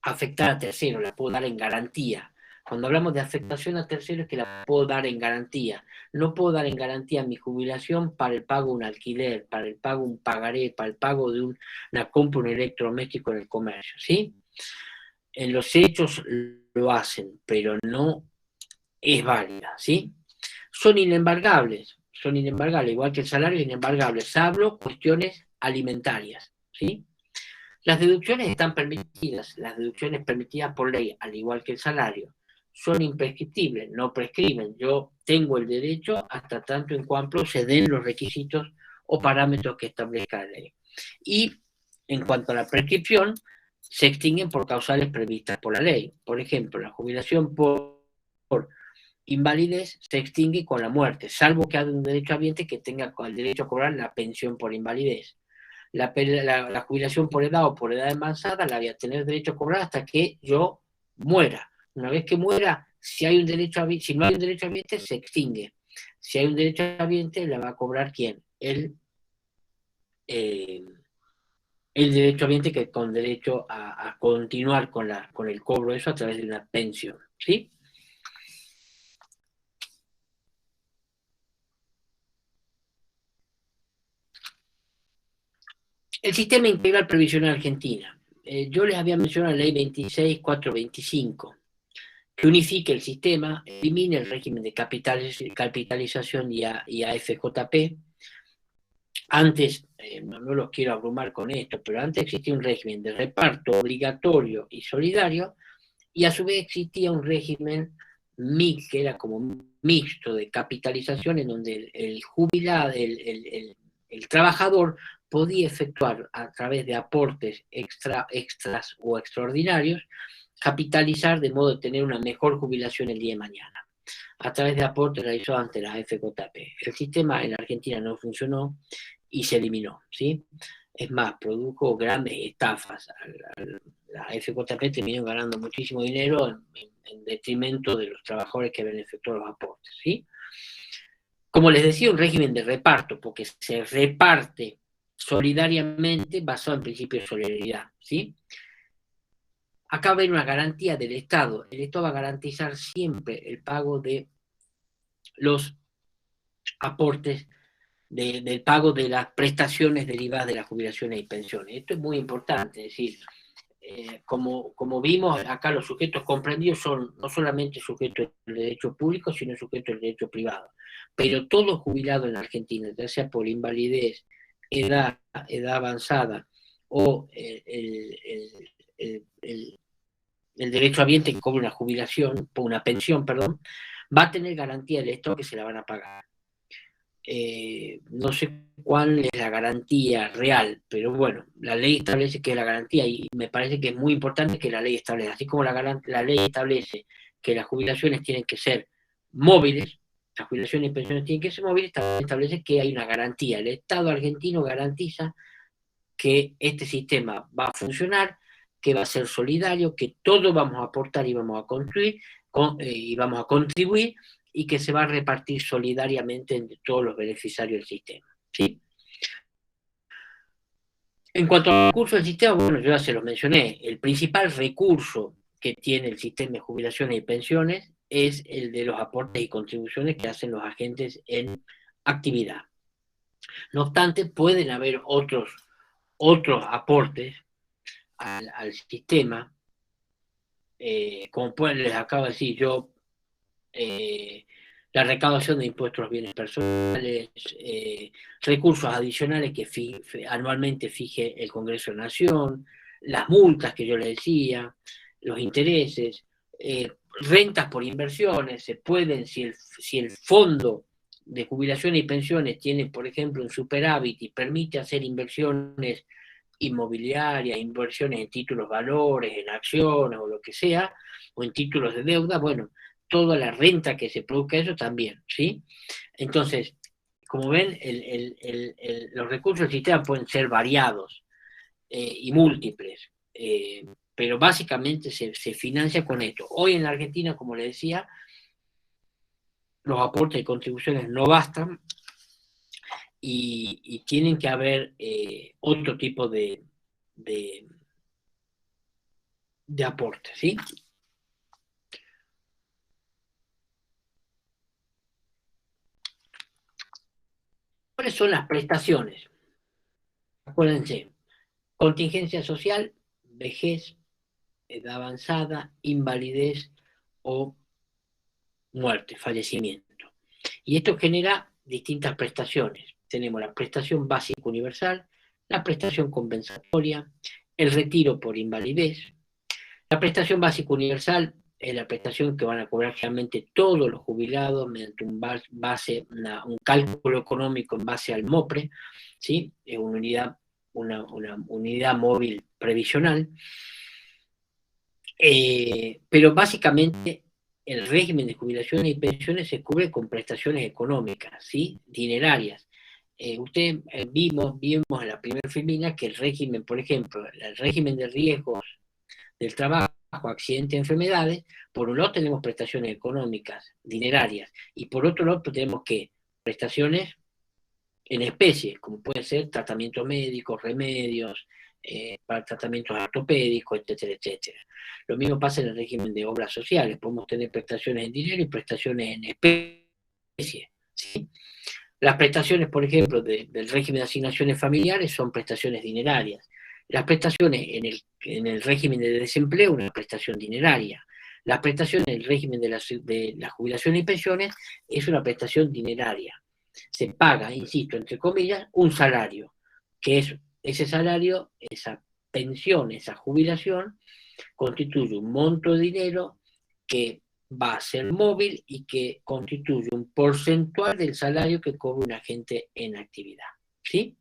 afectar a terceros, la puedo dar en garantía. Cuando hablamos de afectación a terceros, es que la puedo dar en garantía. No puedo dar en garantía mi jubilación para el pago de un alquiler, para el pago de un pagaré, para el pago de una compra de un electrodoméstico en el comercio, ¿sí? En los hechos lo hacen, pero no es válida, ¿sí? Son inembargables, igual que el salario es inembargable, salvo cuestiones alimentarias, ¿sí? Las deducciones están permitidas, las deducciones permitidas por ley, al igual que el salario, son imprescriptibles, no prescriben. Yo tengo el derecho hasta tanto en cuanto se den los requisitos o parámetros que establezca la ley. Y en cuanto a la prescripción, se extinguen por causales previstas por la ley. Por ejemplo, la jubilación por invalidez se extingue con la muerte, salvo que haya un derechohabiente que tenga el derecho a cobrar la pensión por invalidez. La jubilación por edad o por edad avanzada la voy a tener derecho a cobrar hasta que yo muera. Una vez que muera, si no hay un derechohabiente, se extingue. Si hay un derechohabiente, la va a cobrar ¿quién? El derechohabiente, que con derecho a continuar con el cobro de eso a través de una pensión, ¿sí? El sistema integral previsional Argentina. Yo les había mencionado la ley 26.425, que unifique el sistema, elimine el régimen de capitalización y AFJP. Antes, no los quiero abrumar con esto, pero antes existía un régimen de reparto obligatorio y solidario, y a su vez existía un régimen mixto, que era como mixto de capitalización, en donde el jubilado, el trabajador podía efectuar a través de aportes extras o extraordinarios, capitalizar de modo de tener una mejor jubilación el día de mañana, a través de aportes realizados ante la FJP. El sistema en Argentina no funcionó y se eliminó, ¿sí? Es más, produjo grandes estafas. La FJP terminó ganando muchísimo dinero en detrimento de los trabajadores que habían efectuado los aportes, ¿sí? Como les decía, un régimen de reparto, porque se reparte solidariamente basado en principios de solidaridad, ¿sí? Acá va a haber una garantía del Estado. El Estado va a garantizar siempre el pago de los aportes, del pago de las prestaciones derivadas de las jubilaciones y pensiones. Esto es muy importante, es decir, como vimos acá, los sujetos comprendidos son no solamente sujetos del derecho público, sino sujetos del derecho privado. Pero todo jubilado en Argentina, ya sea por invalidez, edad avanzada o el derechohabiente que cobra una jubilación, una pensión, perdón, va a tener garantía del Estado que se la van a pagar. No sé cuál es la garantía real, pero bueno, la ley establece que es la garantía y me parece que es muy importante que la ley establezca, así como la ley establece que las jubilaciones tienen que ser móviles, las jubilaciones y pensiones tienen que ser móviles, también establece que hay una garantía. El Estado argentino garantiza que este sistema va a funcionar, que va a ser solidario, que todos vamos a aportar y vamos a construir y vamos a contribuir, y que se va a repartir solidariamente entre todos los beneficiarios del sistema. ¿Sí? En cuanto al recurso del sistema, bueno, yo ya se lo mencioné, el principal recurso que tiene el sistema de jubilaciones y pensiones es el de los aportes y contribuciones que hacen los agentes en actividad. No obstante, pueden haber otros aportes al sistema, como les acabo de decir yo, la recaudación de impuestos a los bienes personales, recursos adicionales que anualmente fije el Congreso de la Nación, las multas que yo le decía, los intereses, rentas por inversiones, se pueden, si el fondo de jubilación y pensiones tiene, por ejemplo, un superávit y permite hacer inversiones inmobiliarias, inversiones en títulos valores, en acciones o lo que sea, o en títulos de deuda, bueno, toda la renta que se produzca eso también, ¿sí? Entonces, como ven, los recursos del sistema pueden ser variados y múltiples, pero básicamente se financia con esto. Hoy en la Argentina, como les decía, los aportes y contribuciones no bastan y tienen que haber otro tipo de aportes, ¿sí? ¿Cuáles son las prestaciones? Acuérdense, contingencia social, vejez, edad avanzada, invalidez o muerte, fallecimiento. Y esto genera distintas prestaciones. Tenemos la prestación básica universal, la prestación compensatoria, el retiro por invalidez. La prestación básica universal es la prestación que van a cobrar realmente todos los jubilados mediante un cálculo económico en base al MOPRE, ¿sí? Es una unidad móvil previsional. Pero básicamente el régimen de jubilaciones y pensiones se cubre con prestaciones económicas, ¿sí? Dinerarias. Vimos en la primera filmina que el régimen, por ejemplo, el régimen de riesgos del trabajo, accidentes, enfermedades, por un lado tenemos prestaciones económicas, dinerarias, y por otro lado tenemos que prestaciones en especie, como pueden ser tratamientos médicos, remedios, para tratamientos ortopédicos, etcétera, etcétera. Lo mismo pasa en el régimen de obras sociales, podemos tener prestaciones en dinero y prestaciones en especie, ¿sí? Las prestaciones, por ejemplo, del régimen de asignaciones familiares son prestaciones dinerarias. Las prestaciones en el régimen de desempleo, una prestación dineraria. La prestación en el régimen de la jubilación y pensiones es una prestación dineraria. Se paga, insisto, entre comillas, un salario, que es ese salario, esa pensión, esa jubilación, constituye un monto de dinero que va a ser móvil y que constituye un porcentual del salario que cobra un agente en actividad, ¿sí?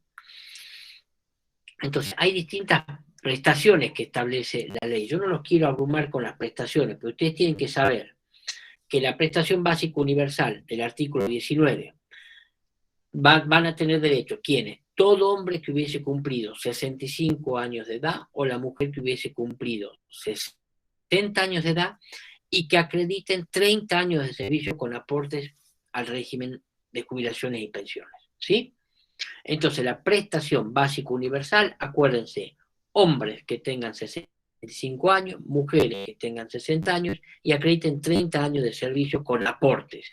Entonces, hay distintas prestaciones que establece la ley. Yo no los quiero abrumar con las prestaciones, pero ustedes tienen que saber que la prestación básica universal del artículo 19 van a tener derecho, ¿quiénes? Todo hombre que hubiese cumplido 65 años de edad o la mujer que hubiese cumplido 60 años de edad y que acrediten 30 años de servicio con aportes al régimen de jubilaciones y pensiones, ¿sí? Entonces, la prestación básica universal, acuérdense, hombres que tengan 65 años, mujeres que tengan 60 años y acrediten 30 años de servicio con aportes,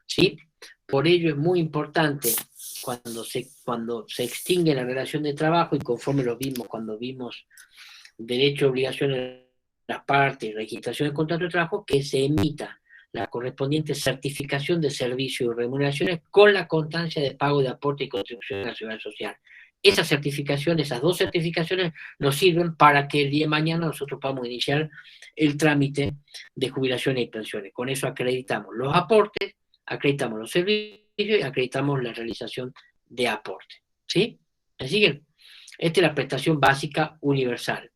¿sí? Por ello es muy importante cuando se extingue la relación de trabajo y conforme lo vimos cuando vimos derecho, obligaciones de las partes y registración de contrato de trabajo, que se emita la correspondiente certificación de servicios y remuneraciones con la constancia de pago de aporte y contribución a la seguridad social. Esas certificaciones, esas 2 certificaciones nos sirven para que el día de mañana nosotros podamos iniciar el trámite de jubilaciones y pensiones. Con eso acreditamos los aportes, acreditamos los servicios y acreditamos la realización de aportes. ¿Sí? ¿Me siguen? Esta es la prestación básica universal.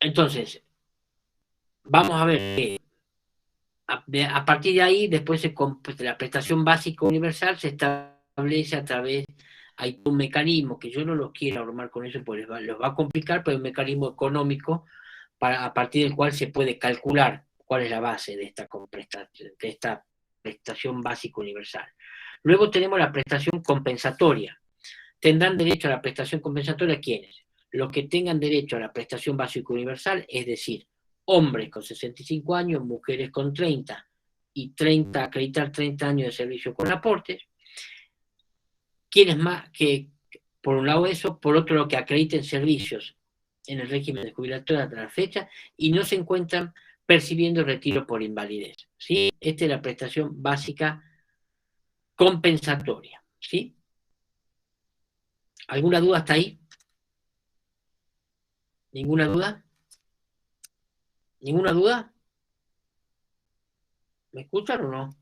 Entonces, vamos a ver que a partir de ahí, después la prestación básica universal se establece a través, hay un mecanismo que yo no los quiero abrumar con eso, pues los va a complicar, pero hay un mecanismo económico a partir del cual se puede calcular cuál es la base de esta prestación básica universal. Luego tenemos la prestación compensatoria. Tendrán derecho a la prestación compensatoria ¿quiénes? Los que tengan derecho a la prestación básica universal, es decir, hombres con 65 años, mujeres con 30 y acreditar 30 años de servicio con aportes. ¿Quiénes más? Que por un lado eso, por otro lo que acrediten servicios en el régimen de jubilatoria hasta la fecha y no se encuentran percibiendo retiro por invalidez. ¿Sí? Esta es la prestación básica compensatoria. ¿Sí? ¿Alguna duda hasta ahí? ¿Ninguna duda? ¿Ninguna duda? ¿Me escuchan o no?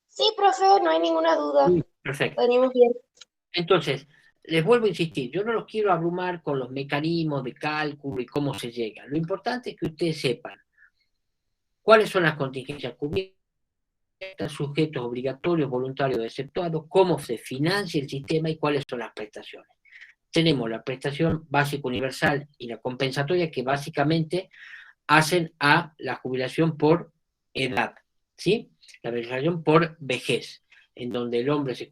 Sí, profe, no hay ninguna duda. Perfecto. Venimos bien. Entonces, les vuelvo a insistir, yo no los quiero abrumar con los mecanismos de cálculo y cómo se llega. Lo importante es que ustedes sepan cuáles son las contingencias cubiertas, sujetos obligatorios, voluntarios, exceptuados, cómo se financia el sistema y cuáles son las prestaciones. Tenemos la prestación básica universal y la compensatoria que básicamente hacen a la jubilación por edad, ¿sí? La jubilación por vejez, en donde el hombre se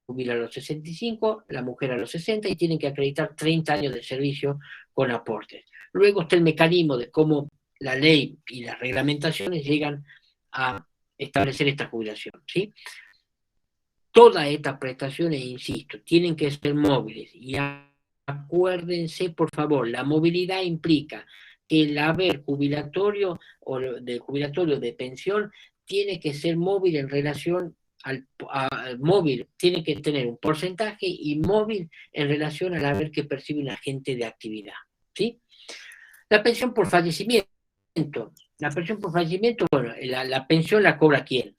jubila a los 65, la mujer a los 60 y tienen que acreditar 30 años de servicio con aportes. Luego está el mecanismo de cómo la ley y las reglamentaciones llegan a establecer esta jubilación, ¿sí? Todas estas prestaciones, insisto, tienen que ser móviles y acuérdense, por favor, la movilidad implica que el haber jubilatorio o de jubilatorio de pensión tiene que ser móvil en relación al móvil, tiene que tener un porcentaje y móvil en relación al haber que percibe un agente de actividad, ¿sí? La pensión por fallecimiento. La pensión por fallecimiento, bueno, la pensión la cobra ¿quién?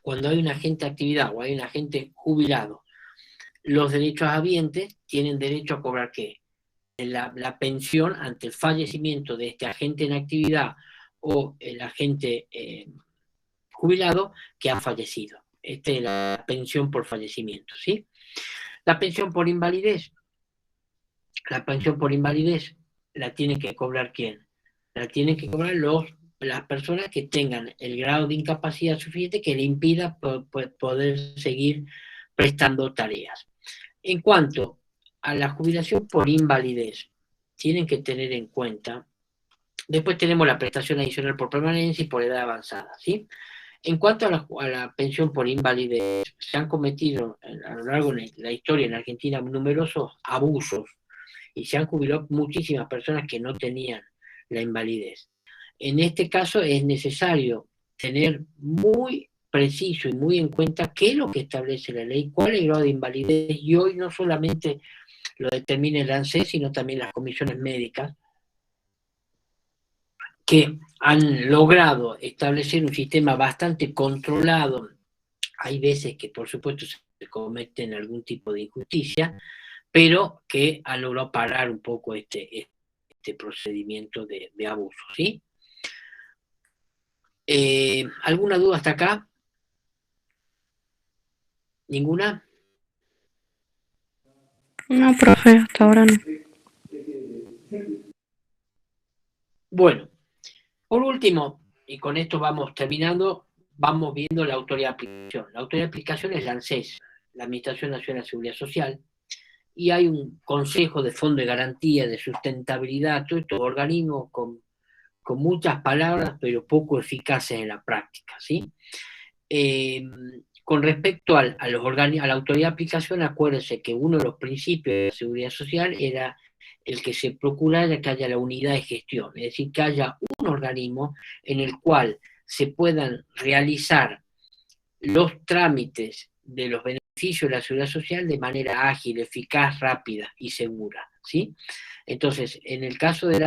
Cuando hay un agente de actividad o hay un agente jubilado. Los derechos habientes tienen derecho a cobrar ¿qué? La pensión ante el fallecimiento de este agente en actividad o el agente jubilado que ha fallecido. Esta es la pensión por fallecimiento, ¿sí? La pensión por invalidez. La pensión por invalidez la tiene que cobrar ¿quién? La tienen que cobrar las personas que tengan el grado de incapacidad suficiente que le impida poder seguir prestando tareas. En cuanto a la jubilación por invalidez, tienen que tener en cuenta, después tenemos la prestación adicional por permanencia y por edad avanzada, ¿sí? En cuanto a la pensión por invalidez, se han cometido a lo largo de la historia en Argentina numerosos abusos y se han jubilado muchísimas personas que no tenían la invalidez. En este caso es necesario tener muy preciso y muy en cuenta qué es lo que establece la ley, cuál es el grado de invalidez, y hoy no solamente lo determina el ANSES, sino también las comisiones médicas, que han logrado establecer un sistema bastante controlado. Hay veces que, por supuesto, se cometen algún tipo de injusticia, pero que han logrado parar un poco este procedimiento de abuso, ¿sí? ¿Alguna duda hasta acá? ¿Ninguna? No, profe, hasta ahora no. Bueno, por último, y con esto vamos terminando, vamos viendo la autoridad de aplicación. La autoridad de aplicación es la ANSES, la Administración Nacional de Seguridad Social, y hay un consejo de fondo de garantía, de sustentabilidad, todo estos organismos con muchas palabras, pero poco eficaces en la práctica, ¿sí? Con respecto a la autoridad de aplicación, acuérdense que uno de los principios de la seguridad social era el que se procurara que haya la unidad de gestión, es decir, que haya un organismo en el cual se puedan realizar los trámites de los beneficios de la seguridad social de manera ágil, eficaz, rápida y segura, ¿sí? Entonces, en el caso de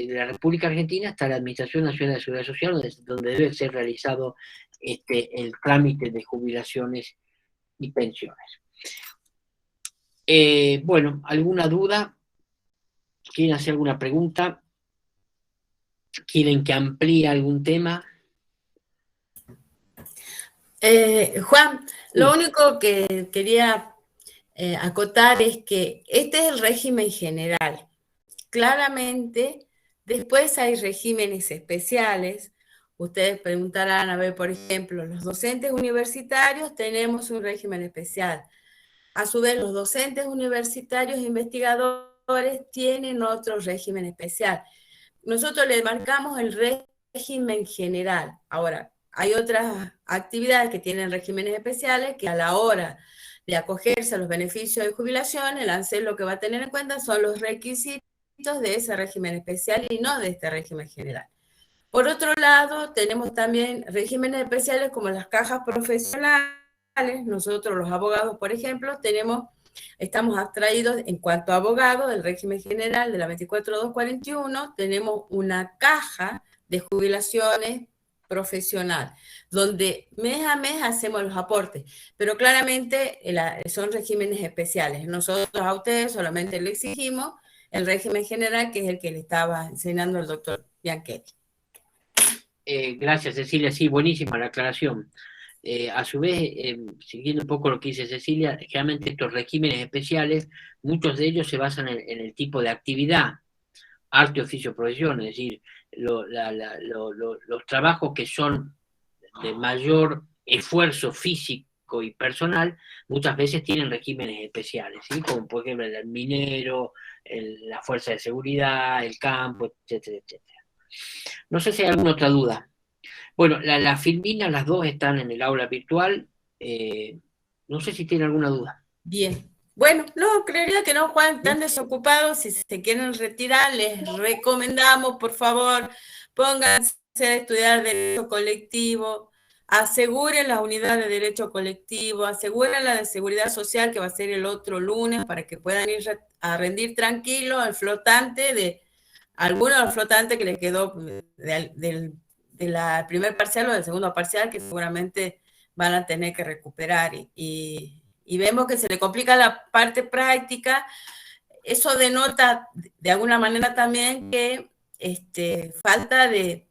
la República Argentina está la Administración Nacional de Seguridad Social, donde debe ser realizado el trámite de jubilaciones y pensiones. Bueno, ¿alguna duda? ¿Quieren hacer alguna pregunta? ¿Quieren que amplíe algún tema? Juan, Sí. lo único que quería acotar es que este es el régimen general. Claramente, después hay regímenes especiales. Ustedes preguntarán, a ver, por ejemplo, los docentes universitarios tenemos un régimen especial. A su vez, los docentes universitarios e investigadores tienen otro régimen especial. Nosotros le marcamos el régimen general. Ahora, hay otras actividades que tienen regímenes especiales que a la hora de acogerse a los beneficios de jubilación, el ANSES lo que va a tener en cuenta son los requisitos de ese régimen especial y no de este régimen general. Por otro lado, tenemos también regímenes especiales como las cajas profesionales. Nosotros los abogados, por ejemplo, estamos abstraídos en cuanto a abogados del régimen general de la 24241, tenemos una caja de jubilaciones profesional, donde mes a mes hacemos los aportes, pero claramente son regímenes especiales. Nosotros a ustedes solamente le exigimos el régimen general, que es el que le estaba enseñando el doctor Bianchetti. Gracias, Cecilia. Sí, buenísima la aclaración. A su vez, siguiendo un poco lo que dice Cecilia, generalmente estos regímenes especiales, muchos de ellos se basan en el tipo de actividad, arte, oficio, profesión, es decir, los trabajos que son de mayor esfuerzo físico y personal, muchas veces tienen regímenes especiales, ¿sí? Como por ejemplo el minero, la fuerza de seguridad, el campo, etcétera, etcétera. No sé si hay alguna otra duda. Bueno, la Filmina, las dos están en el aula virtual. No sé si tiene alguna duda. Bien. Bueno, no, creería que no, Juan, están desocupados. Si se quieren retirar, les recomendamos, por favor, pónganse a estudiar derecho colectivo, aseguren la unidad de derecho colectivo, aseguren la de seguridad social, que va a ser el otro lunes, para que puedan ir a rendir tranquilo al flotante alguno de los flotantes que les quedó de la primer parcial o del segundo parcial, que seguramente van a tener que recuperar. Y vemos que se le complica la parte práctica. Eso denota de alguna manera también que falta de,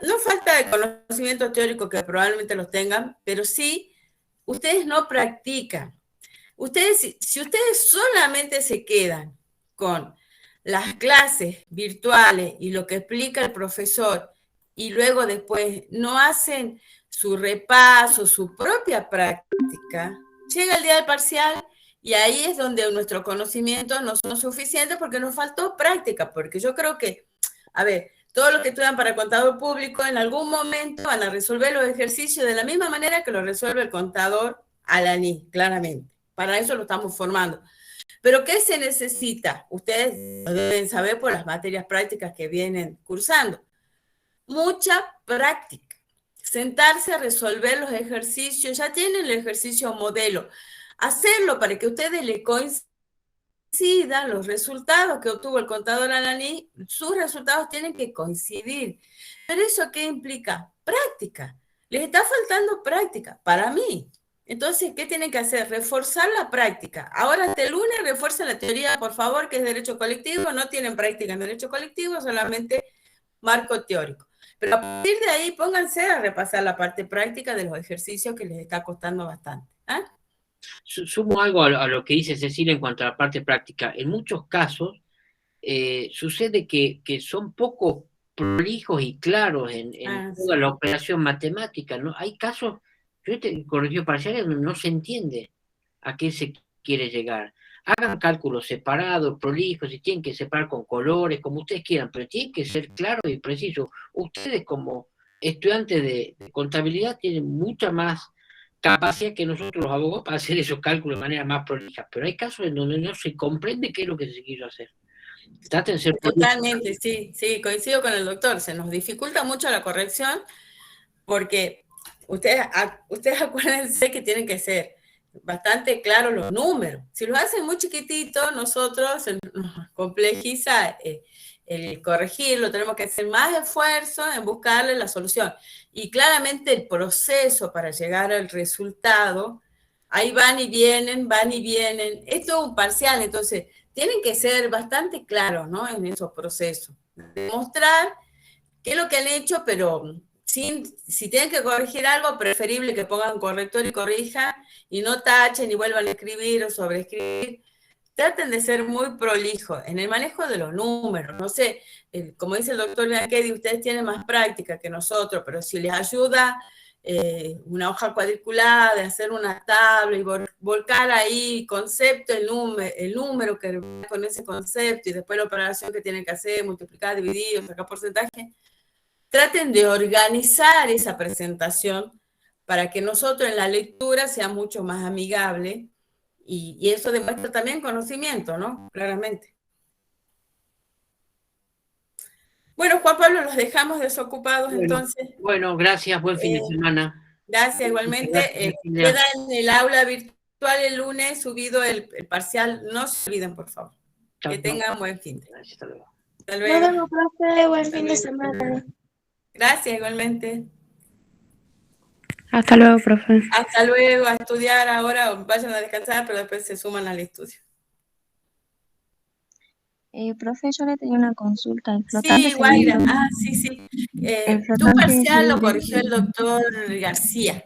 no falta de conocimiento teórico, que probablemente los tengan, pero sí, ustedes no practican. Si ustedes solamente se quedan con las clases virtuales y lo que explica el profesor, y luego después no hacen su repaso, su propia práctica, llega el día del parcial y ahí es donde nuestros conocimientos no son suficientes porque nos faltó práctica, porque yo creo que, a ver, todos los que estudian para contador público en algún momento van a resolver los ejercicios de la misma manera que lo resuelve el contador alaní, claramente. Para eso lo estamos formando. Pero ¿qué se necesita? Ustedes lo deben saber por las materias prácticas que vienen cursando. Mucha práctica. Sentarse a resolver los ejercicios. Ya tienen el ejercicio modelo. Hacerlo para que ustedes le coincidan los resultados que obtuvo el contador alaní. Sus resultados tienen que coincidir. ¿Pero eso qué implica? Práctica. Les está faltando práctica, para mí. Entonces, ¿qué tienen que hacer? Reforzar la práctica. Ahora, hasta el lunes, refuercen la teoría, por favor, que es derecho colectivo. No tienen práctica en derecho colectivo, solamente marco teórico. Pero a partir de ahí, pónganse a repasar la parte práctica de los ejercicios que les está costando bastante. ¿Ah? Sumo algo a lo que dice Cecilia en cuanto a la parte práctica. En muchos casos sucede que son poco prolijos y claros en toda la operación matemática, ¿no? Hay casos, yo he corregido parciales donde no se entiende a qué se quiere llegar. Hagan cálculos separados, prolijos, y tienen que separar con colores, como ustedes quieran, pero tienen que ser claros y precisos. Ustedes como estudiantes de contabilidad tienen mucha más capacidad que nosotros los abogados para hacer esos cálculos de manera más prolija, pero hay casos en donde no se comprende qué es lo que se quiso hacer. Totalmente, sí, coincido con el doctor. Se nos dificulta mucho la corrección porque ustedes acuérdense que tienen que ser bastante claros los números. Si los hacen muy chiquititos, nosotros se nos complejiza el corregirlo, tenemos que hacer más esfuerzo en buscarle la solución. Y claramente el proceso para llegar al resultado, ahí van y vienen, van y vienen. Esto es un parcial, entonces tienen que ser bastante claros, ¿no? En esos procesos. Demostrar qué es lo que han hecho, pero si tienen que corregir algo, preferible que pongan corrector y corrija y no tachen y vuelvan a escribir o sobreescribir. Traten de ser muy prolijos en el manejo de los números. No sé, como dice el doctor Bianchetti, ustedes tienen más práctica que nosotros, pero si les ayuda una hoja cuadriculada, de hacer una tabla y volcar ahí concepto, el número que con ese concepto y después la operación que tienen que hacer, multiplicar, dividir, sacar porcentaje, traten de organizar esa presentación para que nosotros en la lectura sea mucho más amigable y eso demuestra también conocimiento, ¿no? Claramente. Bueno, Juan Pablo, los dejamos desocupados entonces. Bueno, gracias, buen fin de semana. Gracias, igualmente. Gracias, Queda en el aula virtual el lunes subido el parcial. No se olviden, por favor. Chao, que tengan buen fin de Gracias, hasta luego. Hasta Nos luego. vemos, profe. Buen Hasta fin de luego. semana. Gracias, igualmente. Hasta luego, profe. Hasta luego, a estudiar ahora, vayan a descansar, pero después se suman al estudio. Profe, yo le tenía una consulta. El Sí, flotante Guaira. sería- Ah, sí, sí. el Tu flotante parcial lo sería- corrigió el doctor García.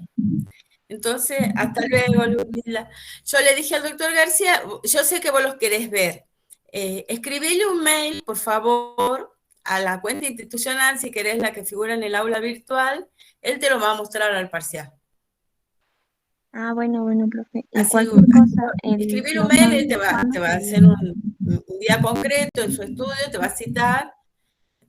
Entonces, hasta luego, Ludmila. Yo le dije al doctor García, yo sé que vos los querés ver. Escribile un mail, por favor, a la cuenta institucional, si querés la que figura en el aula virtual. Él te lo va a mostrar al parcial. Ah, bueno, profe. Y Así, cualquier cosa, el escribir un mail, él flotante, te va a hacer un día concreto en su estudio, te va a citar,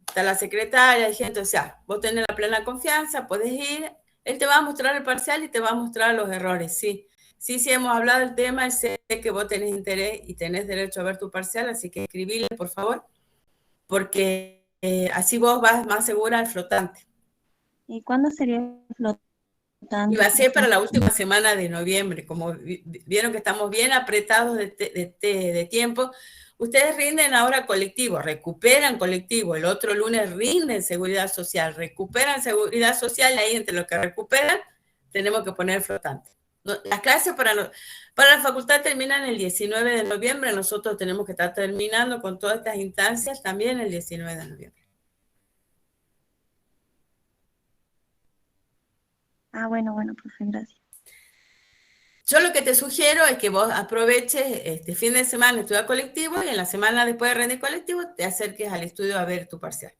está la secretaria, hay gente, o sea, vos tenés la plena confianza, podés ir, él te va a mostrar el parcial y te va a mostrar los errores, sí. Sí, hemos hablado del tema y sé que vos tenés interés y tenés derecho a ver tu parcial, así que escribile, por favor, porque así vos vas más segura al flotante. ¿Y cuándo sería el flotante? Y va a ser para la última semana de noviembre. Como vieron que estamos bien apretados de tiempo, ustedes rinden ahora colectivo, recuperan colectivo, el otro lunes rinden seguridad social, recuperan seguridad social, y ahí entre lo que recuperan tenemos que poner flotante. Las clases para la facultad terminan el 19 de noviembre, nosotros tenemos que estar terminando con todas estas instancias también el 19 de noviembre. Ah, bueno, profe, gracias. Yo lo que te sugiero es que vos aproveches este fin de semana estudiar colectivo y en la semana después de rendir colectivo te acerques al estudio a ver tu parcial.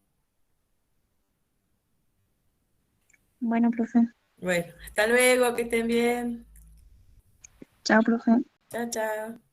Bueno, profe. Bueno, hasta luego, que estén bien. Chao, profe. Chao, chao.